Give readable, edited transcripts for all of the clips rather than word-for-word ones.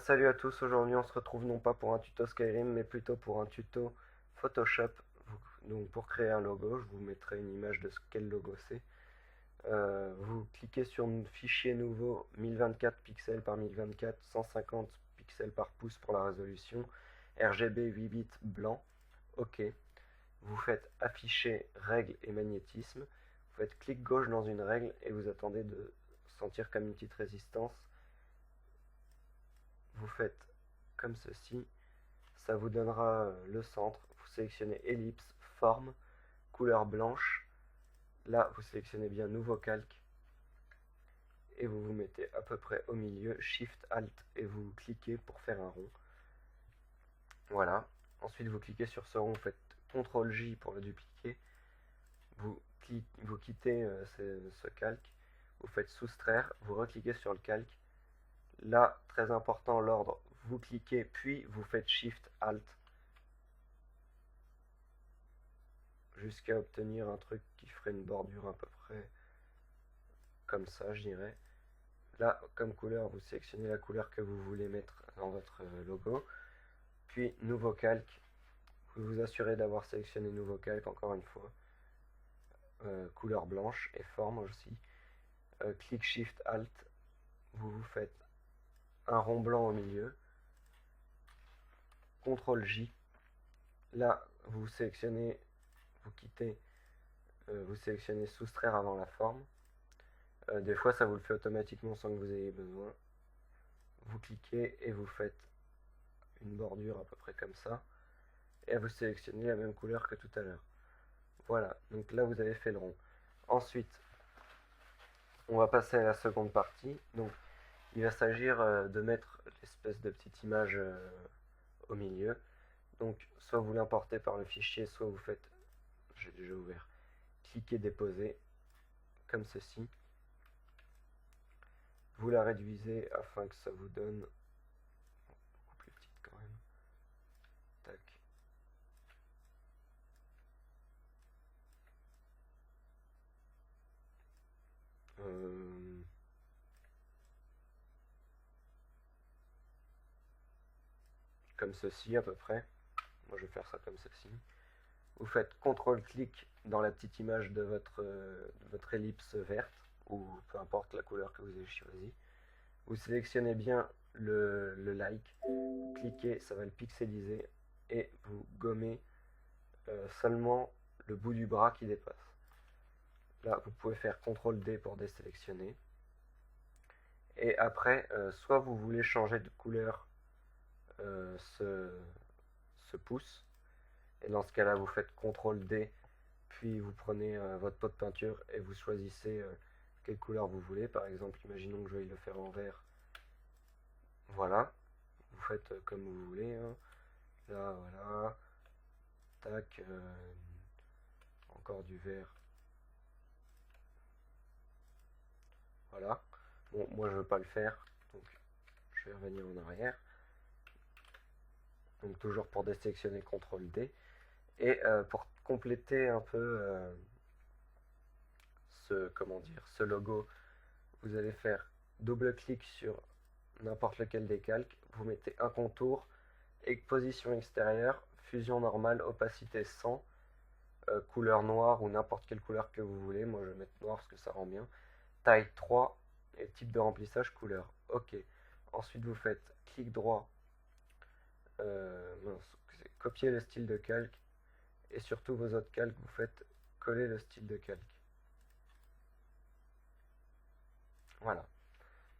Salut à tous, aujourd'hui on se retrouve non pas pour un tuto Skyrim mais plutôt pour un tuto Photoshop. Donc pour créer un logo, je vous mettrai une image de quel logo c'est. Vous cliquez sur fichier nouveau 1024 pixels par 1024, 150 pixels par pouce pour la résolution, RGB 8 bits blanc, OK. Vous faites afficher règle et magnétisme, vous faites clic gauche dans une règle et vous attendez de sentir comme une petite résistance. Vous faites comme ceci, ça vous donnera le centre, vous sélectionnez ellipse, forme, couleur blanche, là vous sélectionnez bien nouveau calque, et vous vous mettez à peu près au milieu, Shift Alt, et vous cliquez pour faire un rond. Voilà, ensuite vous cliquez sur ce rond, vous faites CTRL J pour le dupliquer, vous quittez ce calque, vous faites soustraire, vous recliquez sur le calque, là, très important, l'ordre, vous cliquez, puis vous faites Shift Alt, jusqu'à obtenir un truc qui ferait une bordure à peu près comme ça, je dirais. Là, comme couleur, vous sélectionnez la couleur que vous voulez mettre dans votre logo. Puis, nouveau calque. Vous vous assurez d'avoir sélectionné nouveau calque, encore une fois. Couleur blanche et forme aussi. Clic Shift Alt. Vous faites un rond blanc au milieu. CTRL J. Là, vous sélectionnez, vous quittez, vous sélectionnez soustraire avant la forme. Des fois, ça vous le fait automatiquement sans que vous ayez besoin. Vous cliquez et vous faites une bordure à peu près comme ça. Et vous sélectionnez la même couleur que tout à l'heure. Voilà, donc là vous avez fait le rond. Ensuite, on va passer à la seconde partie. Donc, il va s'agir de mettre l'espèce de petite image au milieu. Donc, soit vous l'importez par le fichier, soit vous faites, j'ai déjà ouvert, cliquez déposer, comme ceci. Vous la réduisez afin que ça vous donne beaucoup plus petite quand même. Tac. Comme ceci à peu près. Moi je vais faire ça comme ceci. Vous faites CTRL-clic dans la petite image de votre ellipse verte, ou peu importe la couleur que vous avez choisie. Vous sélectionnez bien le like, cliquez, ça va le pixeliser, et vous gommez seulement le bout du bras qui dépasse. Là, vous pouvez faire CTRL-D pour désélectionner. Et après, soit vous voulez changer de couleur ce pouce, et dans ce cas-là, vous faites CTRL-D, puis vous prenez votre pot de peinture et vous choisissez quelle couleur vous voulez. Par exemple, imaginons que je vais le faire en vert. Voilà, vous faites comme vous voulez. Hein. Là, voilà. Tac. Encore du vert. Voilà. Bon, moi je veux pas le faire, donc je vais revenir en arrière. Donc toujours pour désélectionner CTRL-D. Et pour compléter un peu ce logo, vous allez faire double-clic sur n'importe lequel des calques, vous mettez un contour, position extérieure, fusion normale, opacité 100, couleur noire ou n'importe quelle couleur que vous voulez, moi je vais mettre noir parce que ça rend bien, taille 3 et type de remplissage couleur, ok. Ensuite vous faites clic droit, copier le style de calque, et surtout vos autres calques, vous faites coller le style de calque. Voilà,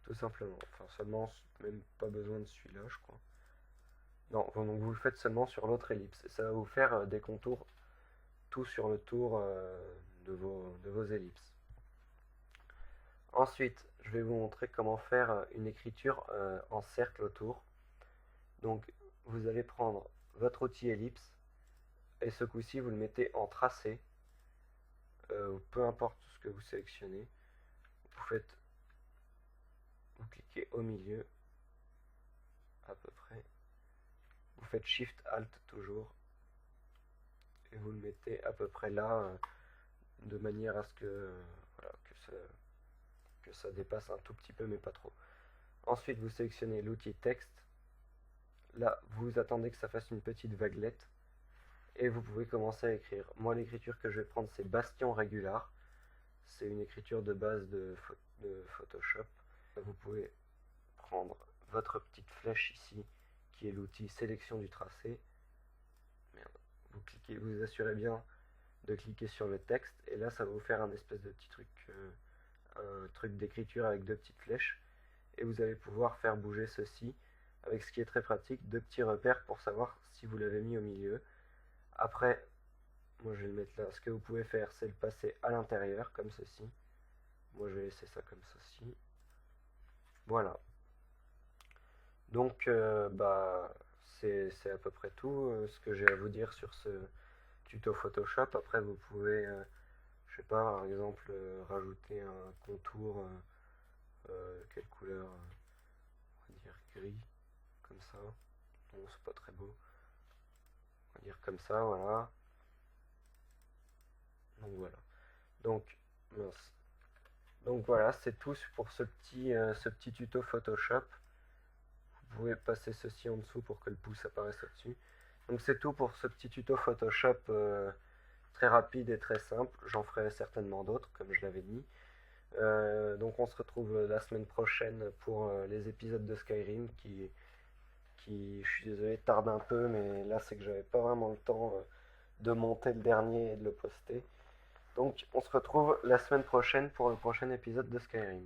tout simplement. Enfin seulement, même pas besoin de celui-là je crois. Non, donc vous le faites seulement sur l'autre ellipse, et ça va vous faire des contours tout sur le tour de vos ellipses. Ensuite, je vais vous montrer comment faire une écriture en cercle autour. Donc, vous allez prendre votre outil ellipse, et ce coup-ci, vous le mettez en tracé, peu importe ce que vous sélectionnez. Vous cliquez au milieu, à peu près. Vous faites Shift Alt toujours, et vous le mettez à peu près là, de manière à ce que, voilà, que ça dépasse un tout petit peu, mais pas trop. Ensuite, vous sélectionnez l'outil texte, là, vous attendez que ça fasse une petite vaguelette et vous pouvez commencer à écrire. Moi, l'écriture que je vais prendre, c'est Bastion Régular. C'est une écriture de base de Photoshop. Vous pouvez prendre votre petite flèche ici, qui est l'outil sélection du tracé. Merde. Vous cliquez, vous assurez bien de cliquer sur le texte, et là, ça va vous faire un espèce de petit truc, un truc d'écriture avec deux petites flèches, et vous allez pouvoir faire bouger ceci, avec ce qui est très pratique, deux petits repères pour savoir si vous l'avez mis au milieu. Après, moi je vais le mettre là. Ce que vous pouvez faire, c'est le passer à l'intérieur, comme ceci. Moi je vais laisser ça comme ceci. Voilà. Donc, c'est à peu près tout ce que j'ai à vous dire sur ce tuto Photoshop. Après, vous pouvez, je sais pas, par exemple, rajouter un contour, quelle couleur, on va dire gris, comme ça. Bon, c'est pas très beau. On va dire comme ça, voilà. Donc voilà. Donc, mince. Donc voilà, c'est tout pour ce petit tuto Photoshop. Vous pouvez passer ceci en dessous pour que le pouce apparaisse au-dessus. Donc c'est tout pour ce petit tuto Photoshop très rapide et très simple. J'en ferai certainement d'autres, comme je l'avais dit. Donc on se retrouve la semaine prochaine pour les épisodes de Skyrim qui, je suis désolé, tardent un peu, mais là c'est que j'avais pas vraiment le temps de monter le dernier et de le poster. Donc on se retrouve la semaine prochaine pour le prochain épisode de Skyrim.